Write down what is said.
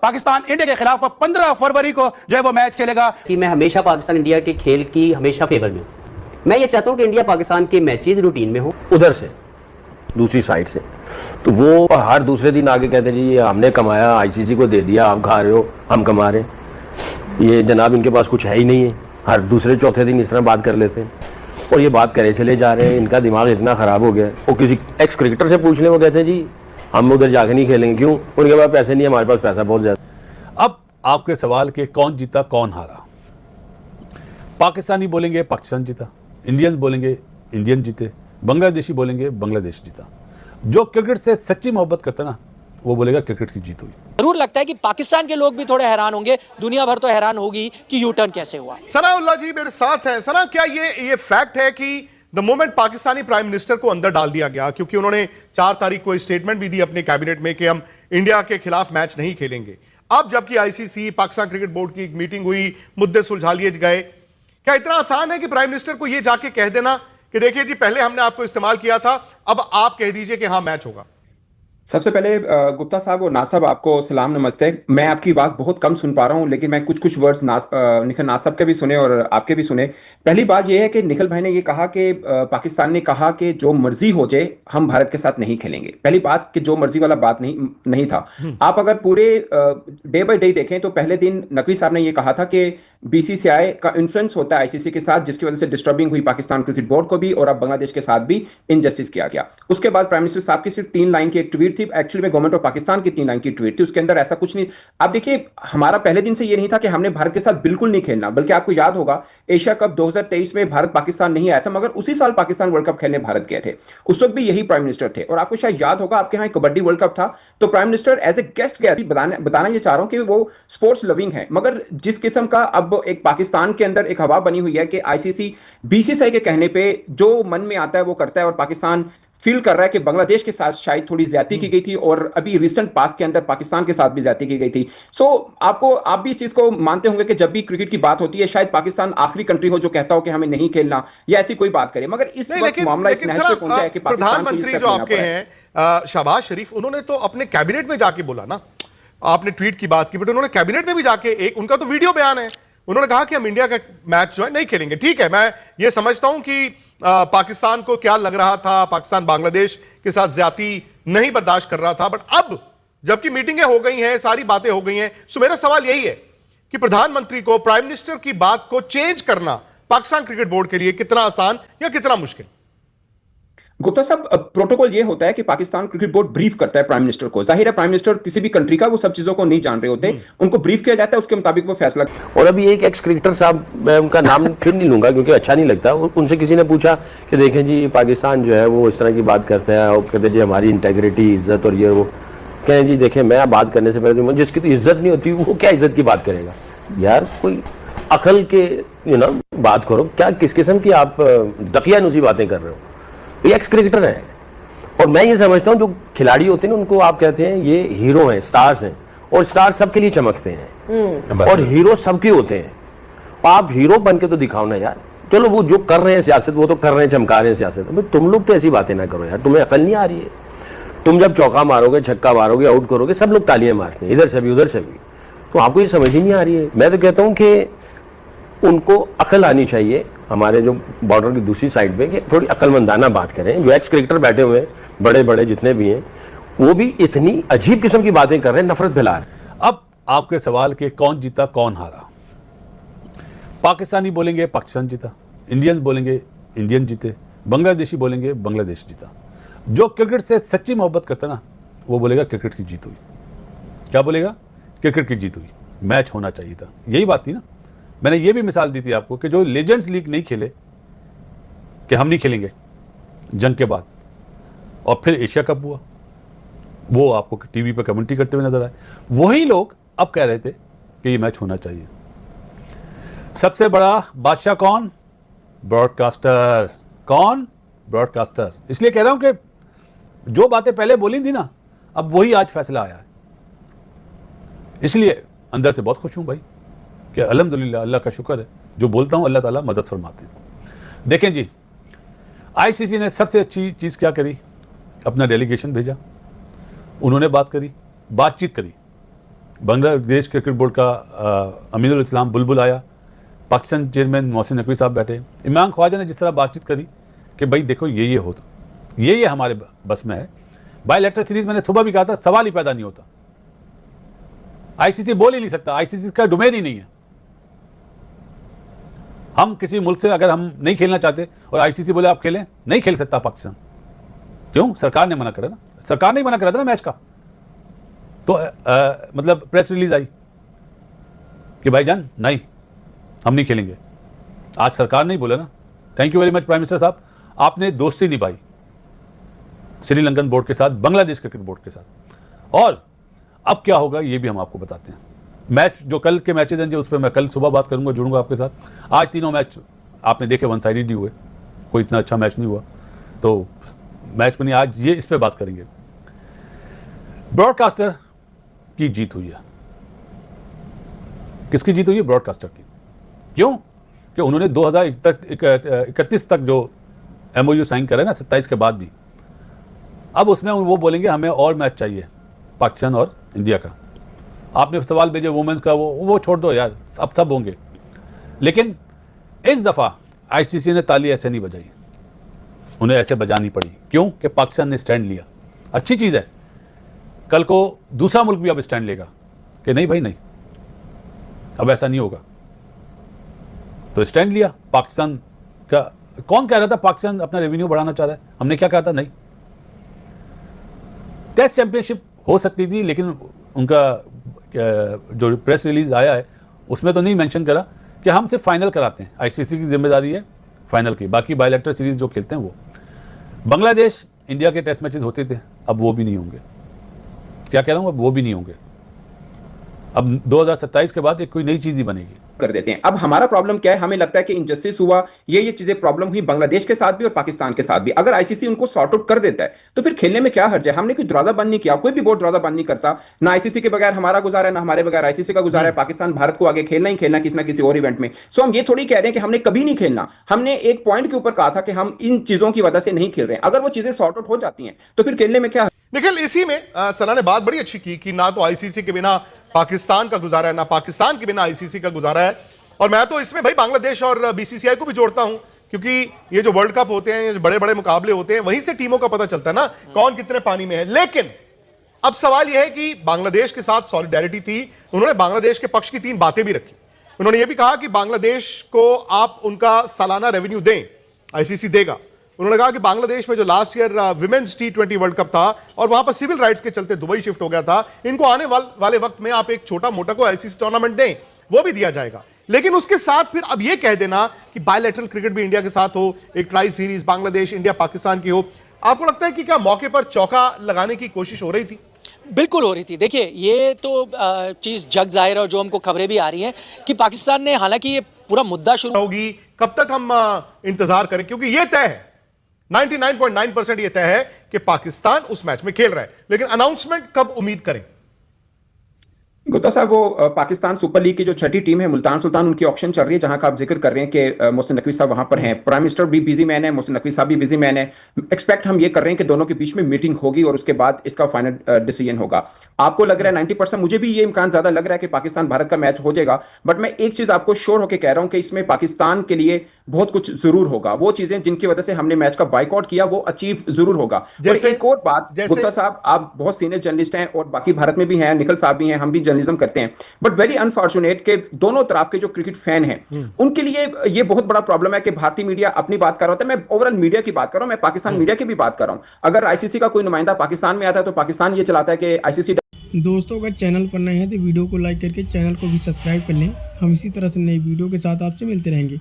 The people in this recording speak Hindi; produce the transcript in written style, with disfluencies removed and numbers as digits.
पाकिस्तान इंडिया के खिलाफ 15 फरवरी को जो है वो मैच खेलेगा। कि मैं हमेशा पाकिस्तान इंडिया के खेल की हमेशा फेवर में हूँ। मैं ये चाहता हूँ कि इंडिया पाकिस्तान के मैचेस रूटीन में हो। उधर से दूसरी साइड से तो वो हर दूसरे दिन आगे कहते जी ये हमने कमाया, आईसीसी को दे दिया, आप खा रहे हो, हम कमा रहे हैं। ये जनाब इनके पास कुछ है ही नहीं है। हर दूसरे चौथे दिन इस तरह बात कर लेते हैं और ये बात करे चले जा रहे हैं। इनका दिमाग इतना ख़राब हो गया है। वो किसी एक्स क्रिकेटर से पूछ लें, वो कहते हैं जी हम उधर जाके नहीं खेलेंगे। क्यों? उनके पास पैसे नहीं है, हमारे पास पैसा बहुत ज़्यादा। अब आपके सवाल के कौन जीता कौन हारा, पाकिस्तानी बोलेंगे पाकिस्तान जीता, इंडियंस बोलेंगे इंडियन जीते, बांग्लादेशी बोलेंगे बांग्लादेश जीता। जो क्रिकेट से सच्ची मोहब्बत करता ना वो बोलेगा क्रिकेट की जीत हुई। जरूर लगता है कि पाकिस्तान के लोग भी थोड़े हैरान होंगे, दुनिया भर तो हैरान होगी कि यू टर्न कैसे हुआ। सनाउल्लाह जी मेरे साथ हैं। सना, क्या ये फैक्ट है कि the moment Pakistani prime minister को अंदर डाल दिया गया, क्योंकि उन्होंने 4 तारीख को स्टेटमेंट भी दी अपने कैबिनेट में कि हम इंडिया के खिलाफ मैच नहीं खेलेंगे। अब जबकि आईसीसी पाकिस्तान क्रिकेट बोर्ड की एक मीटिंग हुई, मुद्दे सुलझा लिए गए, क्या इतना आसान है कि प्राइम मिनिस्टर को यह जाके कह देना कि देखिए जी पहले हमने आपको इस्तेमाल किया था, अब आप कह दीजिए कि हाँ मैच होगा? सबसे पहले गुप्ता साहब और नासब आपको सलाम नमस्ते। मैं आपकी आवाज़ बहुत कम सुन पा रहा हूं, लेकिन मैं कुछ वर्ड्स निखिल नासब के भी सुने और आपके भी सुने। पहली बात यह है कि निखिल भाई ने ये कहा कि पाकिस्तान ने कहा कि जो मर्जी हो जाए हम भारत के साथ नहीं खेलेंगे। पहली बात कि जो मर्जी वाला बात नहीं था। आप अगर पूरे डे बाई डे देखें तो पहले दिन नकवी साहब ने यह कहा था कि बीसीसीआई का इन्फ्लुएंस होता है आईसीसी के साथ, जिसकी वजह से डिस्टर्बिंग हुई पाकिस्तान क्रिकेट बोर्ड को भी, और अब बांग्लादेश के साथ भी इनजस्टिस किया गया। उसके बाद प्राइम मिनिस्टर साहब की सिर्फ 3 लाइन की एक ट्वीट थी, एक्चुअली में गवर्नमेंट ऑफ पाकिस्तान की 3 लाइन की ट्वीट थी, उसके अंदर ऐसा कुछ नहीं। आप देखिए हमारा पहले दिन से ये नहीं था कि हमने भारत के साथ बिल्कुल नहीं खेलना, बल्कि आपको याद होगा एशिया कप 2023 में भारत पाकिस्तान नहीं आया था, मगर उसी साल पाकिस्तान वर्ल्ड कप खेलने भारत गए थे। उस वक्त भी यही प्राइम मिनिस्टर थे। और आपको शायद याद होगा आपके यहाँ कबड्डी वर्ल्ड कप था तो prime minister as a guest गए। बताना ये चाह रहा हूं कि वो स्पोर्ट्स लविंग है, मगर जिस किस्म का अब एक पाकिस्तान के अंदर एक हवा बनी हुई है कि आईसीसी बीसीसीआई के कहने पे जो मन में आता है वो करता है, और पाकिस्तान फील कर रहा है कि बांग्लादेश के साथ शायद थोड़ी ज्यादती की गई थी, और अभी रिसेंट पास के अंदर पाकिस्तान के साथ भी ज्यादती की गई थी। आप भी इस चीज को मानते होंगे कि जब भी क्रिकेट की बात होती है शायद पाकिस्तान आखिरी कंट्री हो जो कहता हो कि हमें नहीं खेलना या ऐसी कोई बात करे, मगर इस वक्त मामला इस नहज पे पहुंचा है कि प्रधानमंत्री जो आपके हैं शहबाज शरीफ, उन्होंने तो अपने कैबिनेट में जाके बोला ना, आपने ट्वीट की बात की बट उन्होंने कैबिनेट में भी जाके एक उनका तो वीडियो बयान है, उन्होंने कहा कि हम इंडिया का मैच जो है नहीं खेलेंगे। ठीक है, मैं ये समझता हूं कि पाकिस्तान को क्या लग रहा था, पाकिस्तान बांग्लादेश के साथ ज्यादती नहीं बर्दाश्त कर रहा था, बट अब जबकि मीटिंगें हो गई हैं, सारी बातें हो गई हैं, सो मेरा सवाल यही है कि प्रधानमंत्री को प्राइम मिनिस्टर की बात को चेंज करना पाकिस्तान क्रिकेट बोर्ड के लिए कितना आसान या कितना मुश्किल? गुप्ता साहब, प्रोटोकॉल ये होता है कि पाकिस्तान क्रिकेट बोर्ड ब्रीफ करता है प्राइम मिनिस्टर को। जाहिर है प्राइम मिनिस्टर किसी भी कंट्री का वो सब चीजों को नहीं जान रहे होते, उनको ब्रीफ किया जाता है, उसके मुताबिक वो फैसला। और अभी एक एक्स क्रिकेटर साहब, मैं उनका नाम फिर नहीं लूंगा क्योंकि अच्छा नहीं लगता, उनसे किसी ने पूछा कि देखें जी पाकिस्तान जो है वो इस तरह की बात करते हैं और कहते जी हमारी इंटेग्रिटी, इज्जत और ये वो। कहें जी देखें मैं बात करने से पहले जिसकी तो इज्जत नहीं होती वो क्या इज्जत की बात करेगा यार? कोई अकल के बात करो। क्या किस किस्म की आप दकियानूसी बातें कर रहे हो? ये एक्स क्रिकेटर है। और मैं ये समझता हूँ जो खिलाड़ी होते हैं ना उनको आप कहते हैं ये हीरो हैं, स्टार्स हैं, और स्टार सबके लिए चमकते हैं और हीरो सबके होते हैं। आप हीरो बन के तो दिखाओ ना यार। चलो वो जो कर रहे हैं सियासत वो तो कर रहे हैं, चमका रहे हैं सियासत, भाई तुम लोग तो ऐसी बातें ना करो यार, तुम्हें अकल नहीं आ रही है। तुम जब चौका मारोगे, छक्का मारोगे, आउट करोगे, सब लोग तालियां मारते हैं, इधर से भी उधर से भी, तो आपको ये समझ ही नहीं आ रही है। मैं तो कहता हूँ कि उनको अकल आनी चाहिए, हमारे जो बॉर्डर की दूसरी साइड पे, कि थोड़ी अकलमंदाना बात करें। जो एक्स क्रिकेटर बैठे हुए हैं बड़े बड़े जितने भी हैं वो भी इतनी अजीब किस्म की बातें कर रहे हैं, नफरत फैला रहे हैं। अब आपके सवाल के कौन जीता कौन हारा, पाकिस्तानी बोलेंगे पाकिस्तान जीता, इंडियंस बोलेंगे इंडियन जीते, बांग्लादेशी बोलेंगे बांग्लादेश जीता। जो क्रिकेट से सच्ची मोहब्बत करता ना वो बोलेगा क्रिकेट की जीत हुई। क्या बोलेगा? क्रिकेट की जीत हुई, मैच होना चाहिए था। यही बात थी ना। मैंने ये भी मिसाल दी थी आपको कि जो लेजेंड्स लीग नहीं खेले कि हम नहीं खेलेंगे जंग के बाद, और फिर एशिया कप हुआ, वो आपको टीवी पर कमेंट्री करते हुए नजर आए, वही लोग अब कह रहे थे कि ये मैच होना चाहिए। सबसे बड़ा बादशाह कौन? ब्रॉडकास्टर। कौन? ब्रॉडकास्टर। इसलिए कह रहा हूं कि जो बातें पहले बोली थी ना, अब वही आज फैसला आया है। इसलिए अंदर से बहुत खुश हूं भाई कि अल्हम्दुलिल्लाह, अल्लाह का शुक्र है, जो बोलता हूं अल्लाह ताला मदद फरमाते हैं। देखें जी, आईसीसी ने सबसे अच्छी चीज़ क्या करी? अपना डेलीगेशन भेजा, उन्होंने बात करी, बातचीत करी, बांग्लादेश क्रिकेट बोर्ड का अमीनुल इस्लाम बुलबुल आया, पाकिस्तान चेयरमैन मोहसिन नकवी साहब बैठे, इमरान ख्वाजा ने जिस तरह बातचीत करी कि भाई देखो ये हो, तो ये हमारे बस में है। बायलैटरल सीरीज मैंने सुबह भी कहा था, सवाल ही पैदा नहीं होता। आईसीसी बोल ही नहीं सकता, आईसीसी का डोमेन ही नहीं है। हम किसी मुल्क से अगर हम नहीं खेलना चाहते और आईसीसी बोले आप खेलें, नहीं खेल सकता पाकिस्तान। क्यों? सरकार ने मना करा ना, सरकार ने मना करा था ना मैच का। तो मतलब प्रेस रिलीज आई कि भाईजान नहीं, हम नहीं खेलेंगे। आज सरकार नहीं बोला ना, thank you very much prime minister साहब, आपने दोस्ती निभाई श्रीलंकन बोर्ड के साथ, बांग्लादेश क्रिकेट बोर्ड के साथ। और अब क्या होगा ये भी हम आपको बताते हैं। मैच जो कल के मैचेज हैं, जो उस पर मैं कल सुबह बात करूंगा, जुड़ूंगा आपके साथ। आज तीनों मैच आपने देखे वन साइडेड ही हुए, कोई इतना अच्छा मैच नहीं हुआ, तो मैच में नहीं। आज ये इस पर बात करेंगे। ब्रॉडकास्टर की जीत हुई है। किसकी जीत हुई है? ब्रॉडकास्टर की। क्यों? कि उन्होंने 2031 तक जो एमओयू साइन करा है ना, 27 के बाद भी, अब उसमें वो बोलेंगे हमें और मैच चाहिए पाकिस्तान और इंडिया का। आपने सवाल भेजे वुमेन्स का, वो छोड़ दो यार, अब सब होंगे। लेकिन इस दफ़ा आईसीसी ने ताली ऐसे नहीं बजाई, उन्हें ऐसे बजानी पड़ी। क्यों? कि पाकिस्तान ने स्टैंड लिया। अच्छी चीज़ है, कल को दूसरा मुल्क भी अब स्टैंड लेगा कि नहीं भाई नहीं, अब ऐसा नहीं होगा। तो स्टैंड लिया पाकिस्तान का। कौन कह रहा था पाकिस्तान अपना रेवेन्यू बढ़ाना चाह रहा है? हमने क्या कहा था? नहीं। टेस्ट चैंपियनशिप हो सकती थी, लेकिन उनका जो प्रेस रिलीज आया है उसमें तो नहीं मेंशन करा कि हम सिर्फ फाइनल कराते हैं। आईसीसी की जिम्मेदारी है फाइनल की, बाकी बायलैटरल सीरीज जो खेलते हैं वो। बांग्लादेश इंडिया के टेस्ट मैचेस होते थे, अब वो भी नहीं होंगे। क्या कह रहा हूँ? अब वो भी नहीं होंगे। अब 2027 के बाद एक कोई नई चीज ही बनेगी। कर देते हैं। अब हमारा प्रॉब्लम क्या है? हमें लगता है कि इनजस्टिस हुआ, ये चीजें प्रॉब्लम हुई बांग्लादेश के साथ भी और पाकिस्तान के साथ भी। अगर आईसीसी उनको सॉर्ट आउट कर देता है तो फिर खेलने में क्या हर्ज है? हमने कोई दरवाजा बंद नहीं किया, कोई भी बोर्ड दरवाजा बंद नहीं करता। ना आईसीसी के बगैर हमारा गुजारा है, ना हमारे बगैर आईसीसी का गुजारा है। पाकिस्तान भारत को आगे खेलना ही खेलना किसी ना किसी और इवेंट में। सो हम ये थोड़ी कह रहे हैं कि हमने कभी नहीं खेलना। हमने एक पॉइंट के ऊपर कहा था कि हम इन चीजों की वजह से नहीं खेल रहे हैं। अगर वो चीजें सॉर्ट आउट हो जाती हैं तो फिर खेलने में क्या। निखिल, इसी में सना ने बात बड़ी अच्छी की कि ना तो आईसीसी के बिना पाकिस्तान का गुजारा है, ना पाकिस्तान के बिना आईसीसी का गुजारा है। और मैं तो इसमें भाई बांग्लादेश और बीसीसीआई को भी जोड़ता हूं, क्योंकि ये जो वर्ल्ड कप होते हैं, ये बड़े बड़े मुकाबले होते हैं, वहीं से टीमों का पता चलता है ना कौन कितने पानी में है। लेकिन अब सवाल यह है कि बांग्लादेश के साथ सॉलिडेरिटी थी, उन्होंने बांग्लादेश के पक्ष की 3 बातें भी रखी। उन्होंने ये भी कहा कि बांग्लादेश को आप उनका सालाना रेवेन्यू दें, आईसीसी देगा। उन्होंने कहा कि बांग्लादेश में जो last year women's T20 world cup था और वहां पर सिविल राइट्स के चलते दुबई शिफ्ट हो गया था, इनको आने वाले वक्त में आप एक छोटा मोटा को आईसीसी टूर्नामेंट दें, वो भी दिया जाएगा। लेकिन उसके साथ फिर अब ये कह देना कि बायलैटरल क्रिकेट भी इंडिया के साथ हो, एक tri series Bangladesh India Pakistan की हो। आपको लगता है कि क्या मौके पर चौका लगाने की कोशिश हो रही थी? बिल्कुल हो रही थी। देखिए, ये तो चीज़ जग जाहिर है, और जो हमको खबरें भी आ रही हैं कि पाकिस्तान ने, हालांकि ये पूरा मुद्दा शुरू होगी, कब तक हम इंतजार करें? क्योंकि ये तय है, 99.9% ये तय है कि पाकिस्तान उस मैच में खेल रहा है, लेकिन अनाउंसमेंट कब उम्मीद करें? गुप्ता साहब, वो पाकिस्तान सुपर लीग की जो 6ठी टीम है मुल्तान सुल्तान, उनकी ऑक्शन चल रही है, जहां का आप जिक्र कर रहे हैं कि मोहसिन नकवी साहब वहां पर हैं। प्राइम मिनिस्टर भी बिजी मैन है, मोहसिन नकवी साहब भी बिजी मैन है। एक्सपेक्ट हम ये कर रहे हैं कि दोनों के बीच में मीटिंग होगी और उसके बाद इसका फाइनल डिसीजन होगा। आपको लग रहा है 90%, मुझे भी ये इम्कान ज्यादा लग रहा है कि पाकिस्तान भारत का मैच हो जाएगा। बट मैं एक चीज आपको श्योर होकर कह रहा हूं कि इसमें पाकिस्तान के लिए बहुत कुछ जरूर होगा। वो चीजें जिनकी वजह से हमने मैच का बाइकआउट किया, वो अचीव जरूर होगा। जैसे एक और बात, गुप्ता साहब, आप बहुत सीनियर जर्नलिस्ट हैं और बाकी भारत में भी हैं, निखिल साहब भी हैं, हम भी जर्नलिज्म करते हैं। बट वेरी अनफॉर्चुनेट के दोनों तरफ के जो क्रिकेट फैन हैं, उनके लिए ये बहुत बड़ा प्रॉब्लम है कि भारतीय मीडिया अपनी बात कर रहा होता है। मैं ओवरऑल मीडिया की बात कर रहा हूं, मैं पाकिस्तान मीडिया की भी बात कर रहा हूं। अगर आईसीसी का कोई नुमाइंदा पाकिस्तान में आता है तो पाकिस्तान ये चलाता है कि आईसीसी। दोस्तों, अगर चैनल पर नए हैं तो वीडियो को लाइक करके चैनल को भी सब्सक्राइब कर लें। हम इसी तरह से नई वीडियो के साथ आपसे मिलते रहेंगे।